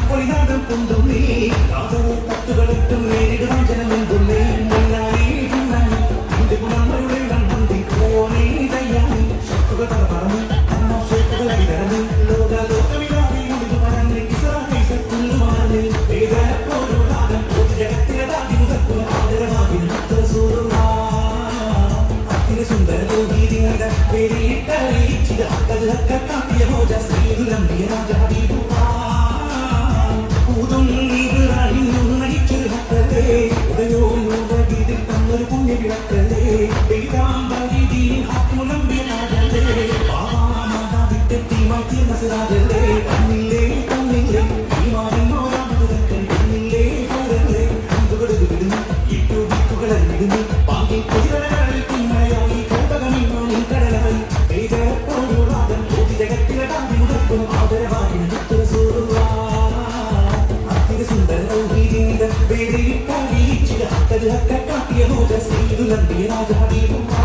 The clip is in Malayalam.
പൊളിനാടും കൊണ്ടുള്ളേ കാതലെ തട്ടുകളിട്ടും നേരിടുവാൻ ജനമെന്തുള്ളേ മുന്നായി നിന്റെ ഗുണങ്ങളുടെ നന്ദി പോണേ ദയ്യായി ശക്തുകൾ പറഞ്ഞു അമ്മ ശക്തുകൾ അടികടന്ന് ലോകവിധാനി മുടിതു പറഞ്ഞ് ഇസ്രായേൽക്കുള്ളുമാറി വേദനപ്പോരു നാഗം ഒരു ജഗത്തിലതാകി മുതക്കുന്ന ആദരവാകിന് റസൂലുള്ളാഹ് അത്തിനെ സുന്ദരലോകീതിയുടെ പേരിട്ടറിയിച്ചിത അക്കത് ഹക്ക കാട്ടിയ മോജ ശ്രീദുലംബിയ രാജ ഹബീബുള്ളാഹ് ഒരു പുണ്യ വിളക്കല്ലേ വിട്ടെത്തി മാറ്റി നസറാകല്ലേ കണ്ണില്ലേ കണ്ണില്ലേ കണ്ണില്ലേ പോരല്ലേ കണ്ടുകൊടുത്ത് വിടുന്നു ഇട്ടുകളെ വിടുന്നു പാകി കുതിരകളിൽ കുമ്മയായി കൗതകമിമാനി കടലായി വേദനപ്പോഴും ജഗത്തിലെ കാതി മുതൽക്കും ആദരവായി സുന്ദര വേദിയിൽ കാട്ടിയ മോജ ശ്രീദുലംബിയ രാജ ഹബീബുള്ളാഹ്